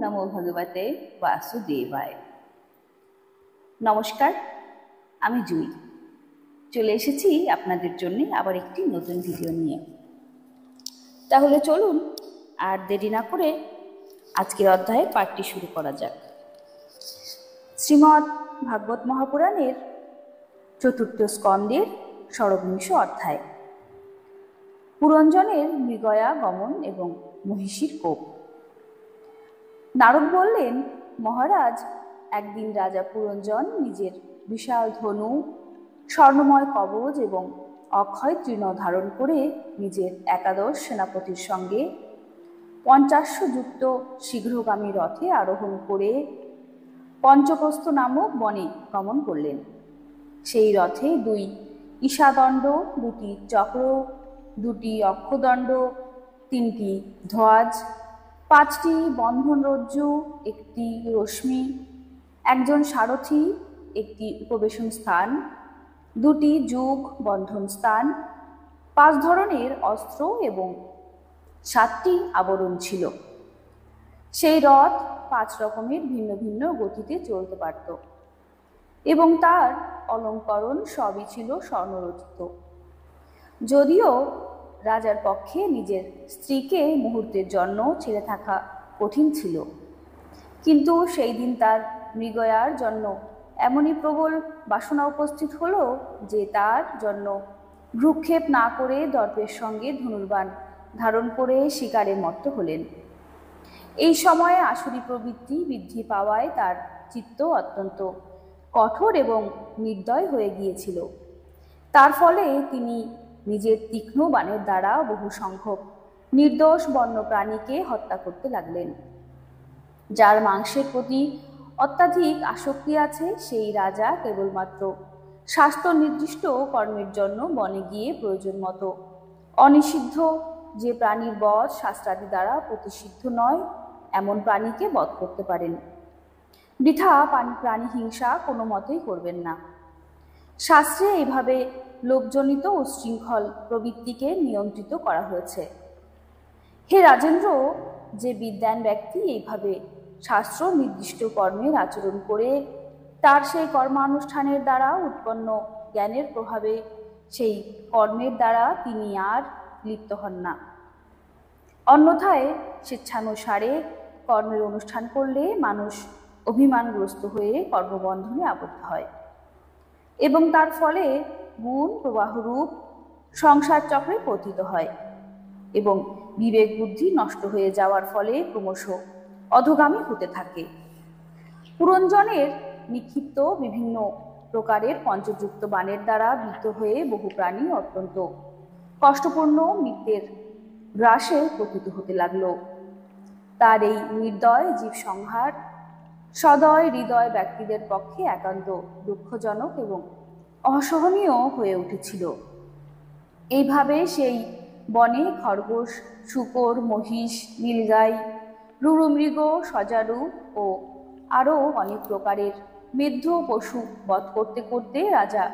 নমো ভগবতে বাসুদেবায়। নমস্কার, আমি জুই চলে এসেছি আপনাদের জন্য আবার একটি নতুন ভিডিও নিয়ে। তাহলে চলুন আর দেরি না করে আজকের অধ্যায়ের পাঠটি শুরু করা যাক। শ্রীমদ্ ভাগবত মহাপুরাণের চতুর্থ স্কন্দের ষড়বিংশ অধ্যায়, পুরঞ্জনের মৃগয়া গমন এবং মহিষীর কোপ। নারদ বললেন, মহারাজ, একদিন রাজা পুরঞ্জন নিজের বিশাল ধনু, স্বর্ণময় কবচ এবং অক্ষয় তৃণ ধারণ করে নিজের একাদশ সেনাপতির সঙ্গে ৫০ যুক্ত শীঘ্রগামী রথে আরোহণ করে পঞ্চপ্রস্থ নামক বনে গমন করলেন। সেই রথে ২ ঈশাদণ্ড, ২টি চক্র, ২টি অক্ষদণ্ড, ৩টি ধ্বজ, ৫টি বন্ধন রজ্জু, ১টি রশ্মি, ১জন সারথি, ১টি উপবেশন স্থান, ২টি যুগ বন্ধন স্থান, ৫ ধরনের অস্ত্র এবং ৭টি আবরণ ছিল। সেই রথ ৫ রকমের ভিন্ন ভিন্ন গতিতে চলতে পারত এবং তার অলঙ্করণ সবই ছিল স্বর্ণরচিত। যদিও রাজার পক্ষে নিজের স্ত্রীকে মুহূর্তের জন্য ছেড়ে থাকা কঠিন ছিল, কিন্তু সেই দিন তার মৃগয়ার জন্য এমনই প্রবল বাসনা উপস্থিত হলো যে তার জন্য ভ্রুক্ষেপ না করে দর্পের সঙ্গে ধনুর্বাণ ধারণ করে শিকারে মত্ত হলেন। এই সময়ে আসুরি প্রবৃত্তি বৃদ্ধি পাওয়ায় তার চিত্ত অত্যন্ত কঠোর এবং নির্দয় হয়ে গিয়েছিল। তার ফলে তিনি নিজের তীক্ষ্ণ বাণের দ্বারা বহু সংখ্যক নির্দোষ বন্য প্রাণীকে হত্যা করতে লাগলেন। যার মাংসের প্রতি অত্যাধিক আসক্তি আছে সেই রাজা কেবলমাত্র শাস্ত্র নির্দিষ্ট কর্মের জন্য বনে গিয়ে প্রয়োজন মতো অনিষিদ্ধ যে প্রাণীর বধ শাস্ত্রাদি দ্বারা প্রতিষিদ্ধ নয় এমন প্রাণীকে বধ করতে পারেন। বৃথা প্রাণী হিংসা কোনো মতেই করবেন না। শাস্ত্রে এইভাবে লোভজনিত উচ্ছৃঙ্খল প্রবৃত্তিকে নিয়ন্ত্রিত করা হয়েছে। হে রাজেন্দ্র, যে বিদ্বান ব্যক্তি এইভাবে শাস্ত্র নির্দিষ্ট কর্মের আচরণ করে তার সেই কর্মানুষ্ঠানের দ্বারা উৎপন্ন জ্ঞানের প্রভাবে সেই কর্মের দ্বারা তিনি আর লিপ্ত হন না। অন্যথায় স্বেচ্ছানুসারে কর্মের অনুষ্ঠান করলে মানুষ অভিমানগ্রস্ত হয়ে কর্মবন্ধনে আবদ্ধ হয় এবং তার ফলে গুণ প্রবাহরূপ সংসার চক্রে পতিত হয় এবং বিবেক বুদ্ধি নষ্ট হয়ে যাওয়ার ফলে ক্রমশ অধোগামী হতে থাকে। পুরঞ্জনের নিক্ষিপ্ত বিভিন্ন প্রকারের পঞ্চযুক্ত বাণের দ্বারা বিদ্ধ হয়ে বহু প্রাণী অত্যন্ত কষ্টপূর্ণ মৃত্যুর গ্রাসে পতিত হতে লাগল। তার এই নির্দয় জীব সংহার সদয় হৃদয় ব্যক্তিদের পক্ষে একান্ত দুঃখজনক এবং অসহনীয় হয়ে উঠেছিল। এইভাবে সেই বনে খরগোশ, শূকর, মহিষ, নীলগাই, রুরুমৃগ, সজারু ও আরও অনেক প্রকারের মেধ্য পশু বধ করতে করতে রাজা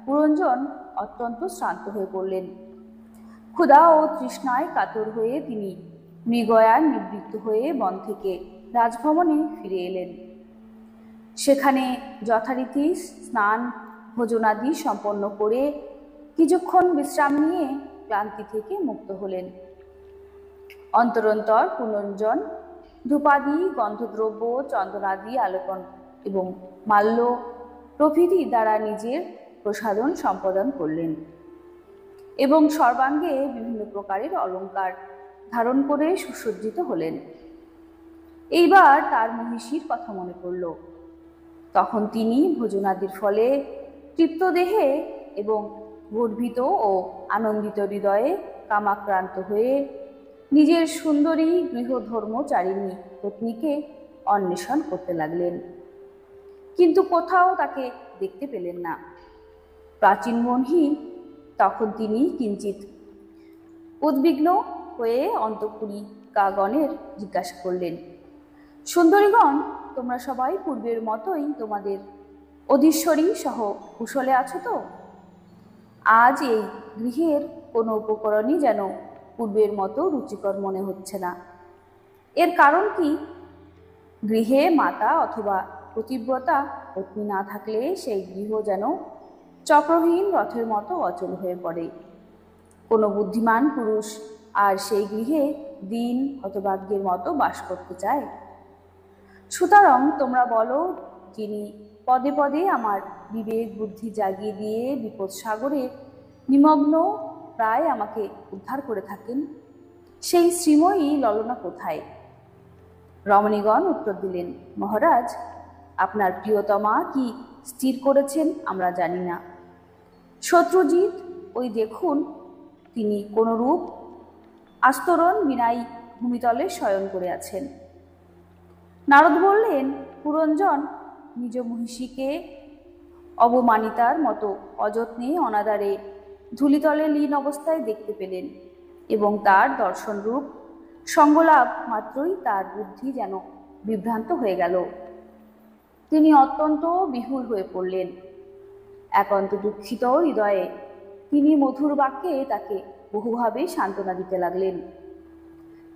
পুরঞ্জন অত্যন্ত শ্রান্ত হয়ে পড়লেন। ক্ষুধা ও তৃষ্ণায় কাতর হয়ে তিনি মৃগয়ার নিবৃত্ত হয়ে বন থেকে রাজভবনে ফিরে এলেন। সেখানে যথারীতি স্নান ভোজনাদি সম্পন্ন করে কিছুক্ষণ বিশ্রাম নিয়ে ক্লান্তি থেকে মুক্ত হলেন। অন্তরন্তর পুরঞ্জন ধূপাদি, গন্ধদ্রব্য, চন্দনাদি আলেপন এবং মাল্য প্রভৃতি দ্বারা নিজের প্রসাদন সম্পাদন করলেন এবং সর্বাঙ্গে বিভিন্ন প্রকারের অলঙ্কার ধারণ করে সুসজ্জিত হলেন। এইবার তার মহিষীর কথা মনে পড়ল। তখন তিনি ভোজনাদির ফলে তৃপ্ত দেহে এবং গর্বিত ও আনন্দিত হৃদয়ে কামাক্রান্ত হয়ে নিজের সুন্দরী গৃহধর্মচারিণী পত্নীকে অন্বেষণ করতে লাগলেন, কিন্তু কোথাও তাকে দেখতে পেলেন না। প্রাচীন মনহি তখন তিনি কিঞ্চিত উদ্বিগ্ন হয়ে অন্তঃপুরিকাগণের জিজ্ঞাসা করলেন, সুন্দরীগণ, তোমরা সবাই পূর্বের মতোই তোমাদের অধীশ্বরী সহ কুশলে আছো তো? আজ এই গৃহের কোনো উপকরণই যেন পূর্বের মতো রুচিকর মনে হচ্ছে না। এর কারণ কি? গৃহে মাতা অথবা পতিব্রতা পত্নী না থাকলে সেই গৃহ যেন চক্রহীন রথের মতো অচল হয়ে পড়ে। কোনো বুদ্ধিমান পুরুষ আর সেই গৃহে দিন হতভাগ্যের মতো বাস করতে চায়? সুতরাং তোমরা বলো, যিনি পদে পদে আমার বিবেক বুদ্ধি জাগিয়ে দিয়ে বিপদ সাগরে নিমগ্ন প্রায় আমাকে উদ্ধার করে থাকেন, সেই শ্রীময়ী ললনা কোথায়? রমণীগণ উত্তর দিলেন, মহারাজ, আপনার প্রিয়তমা কি স্থির করেছেন আমরা জানি না। শত্রুজিৎ ওই দেখুন, তিনি কোনরূপ আস্তরণ বিনাই ভূমিতলে শয়ন করে আছেন। নারদ বললেন, পুরঞ্জন নিজ মহিষীকে অবমানিতার মতো অযত্নে অনাদারে ধূলিতলে লীন অবস্থায় দেখতে পেলেন এবং তার দর্শনরূপ সঙ্গলাভ মাত্রই তার বুদ্ধি যেন বিভ্রান্ত হয়ে গেল। তিনি অত্যন্ত বিহুল হয়ে পড়লেন। একান্ত দুঃখিত হৃদয়ে তিনি মধুর বাক্যে তাকে বহুভাবে সান্ত্বনা দিতে লাগলেন,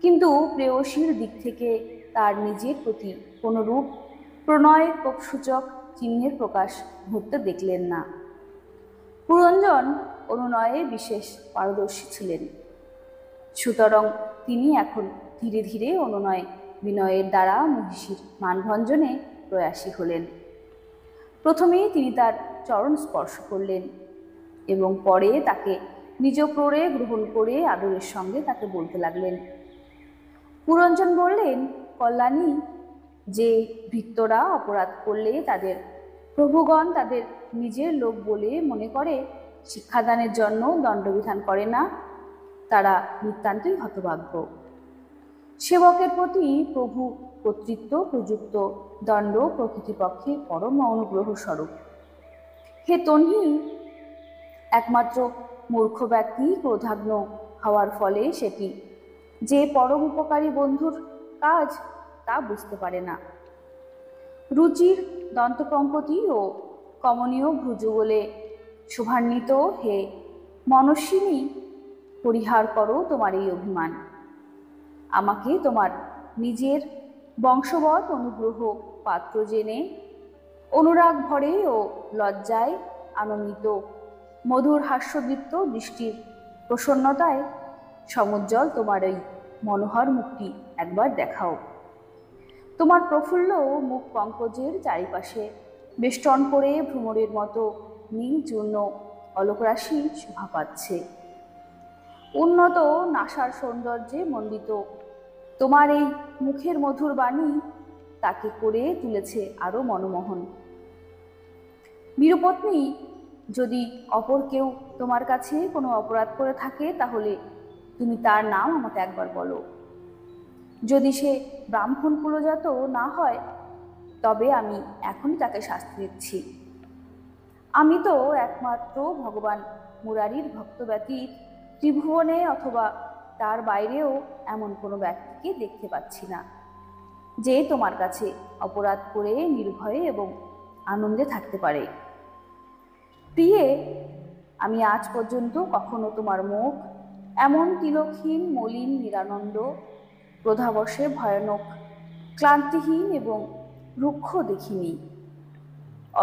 কিন্তু প্রেয়সীর দিক থেকে তার নিজের প্রতি কোনরূপ প্রণয় কোপসূচক চিহ্নের প্রকাশ ঘটতে দেখলেন না। পুরঞ্জন অনুনয়ে বিশেষ পারদর্শী ছিলেন, সুতরাং তিনি এখন ধীরে ধীরে অনুনয় বিনয়ের দ্বারা মহিষীর মানভঞ্জনে প্রয়াসী হলেন। প্রথমেই তিনি তার চরণ স্পর্শ করলেন এবং পরে তাকে নিজ ক্রোড়ে গ্রহণ করে আদরের সঙ্গে তাকে বলতে লাগলেন। পুরঞ্জন বললেন, কল্যাণী, যে ভৃত্যরা অপরাধ করলে তাদের প্রভুগণ তাদের নিজের লোক বলে মনে করে শিক্ষাদানের জন্য দণ্ডবিধান করে না, তারা নিতান্তই হতভাগ্য। সেবকের প্রতি প্রভু কর্তৃত্ব প্রযুক্ত দণ্ড প্রকৃতিপক্ষে পরম অনুগ্রহ স্বরূপ। হে তন্মী, একমাত্র মূর্খ ব্যক্তি ক্রোধাগ্ন হওয়ার ফলে সেটি যে পরম উপকারী বন্ধুর কাজ তা বুঝতে পারে না। রুচির দন্তপঙ্কতি ও কমনীয় ভ্রুযুগলে শোভান্বিত হে মনস্বিনী, পরিহার করো তোমার এই অভিমান। আমাকে তোমার নিজের বংশবৎ অনুগ্রহ পাত্র জেনে অনুরাগ ভরে ও লজ্জায় আনন্দিত মধুর হাস্যদীপ্ত দৃষ্টির প্রসন্নতায় সমুজ্জ্বল তোমার এই মনোহর মুখটি একবার দেখাও। তোমার প্রফুল্ল মুখ পঙ্কজের চারিপাশে বেষ্টন করে ভ্রমরের মতো নীল চূর্ণ অলোকরাশি শোভা পাচ্ছে। উন্নত নাসার সৌন্দর্যে মণ্ডিত তোমার এই মুখের মধুর বাণী তাকে করে তুলেছে আরো মনমোহন। বীরপত্নী, যদি অপর কেউ তোমার কাছে কোনো অপরাধ করে থাকে তাহলে তুমি তার নাম আমাকে একবার বলো। যদি সে ব্রাহ্মণ কুলজাত না হয় তবে আমি এখনই তাকে শাস্তি দিচ্ছি। আমি তো একমাত্র ভগবান মুরারির ভক্ত ব্যতীত ত্রিভুবনে অথবা তার বাইরেও এমন কোনো ব্যক্তিকে দেখতে পাচ্ছি না যে তোমার কাছে অপরাধ করে নির্ভয়ে এবং আনন্দে থাকতে পারে। প্রিয়ে, আমি আজ পর্যন্ত কখনো তোমার মুখ এমন তিলকহীন মলিন নিরানন্দ ক্রোধাবশে ভয়ানক ক্লান্তিহীন এবং রুক্ষ দেখিনি,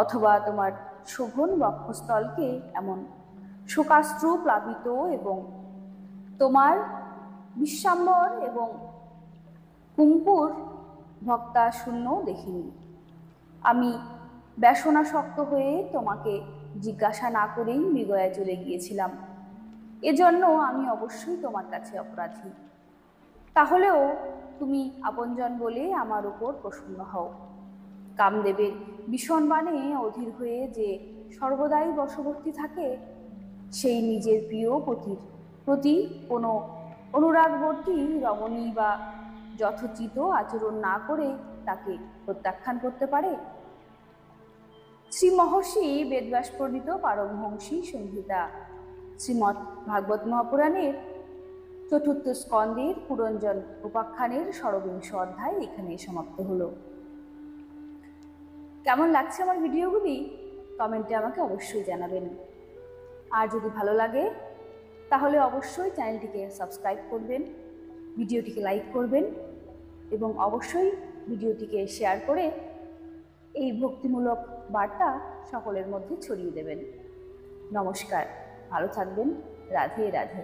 অথবা তোমার শোভন বক্ষস্থলকে এমন শোকাশ্রু প্লাবিত এবং তোমার বিশ্বাম্বর এবং কুম্পুর ভক্তা শূন্য দেখিনি। আমি ব্যসনাসক্ত হয়ে তোমাকে জিজ্ঞাসা না করেই মৃগয়ায় চলে গিয়েছিলাম। এজন্য আমি অবশ্যই তোমার কাছে অপরাধী। তাহলেও তুমি আপনজন বলে আমার উপর প্রসন্ন হও। কামদেবের ভীষণ বাণে অধীর হয়ে যে সর্বদাই বশবর্তী থাকে, সেই নিজের প্রিয় পতির প্রতি কোনো অনুরাগবর্তী রমণী বা যথোচিত আচরণ না করে তাকে প্রত্যাখ্যান করতে পারে? শ্রী মহর্ষি বেদব্যাস প্রণীত পারমহংসী সংহিতা শ্রীমৎ ভাগবত মহাপুরাণের চতুর্থ স্কন্ধের পুরঞ্জন উপাখ্যানের ষড়বিংশ অধ্যায় এখানে সমাপ্ত হলো। কেমন লাগছে আমার ভিডিওগুলি কমেন্টে আমাকে অবশ্যই জানাবেন। আর যদি ভালো লাগে তাহলে অবশ্যই চ্যানেলটিকে সাবস্ক্রাইব করবেন, ভিডিওটিকে লাইক করবেন এবং অবশ্যই ভিডিওটিকে শেয়ার করে এই ভক্তিমূলক বার্তা সকলের মধ্যে ছড়িয়ে দেবেন। নমস্কার, ভালো থাকবেন। রাধে রাধে।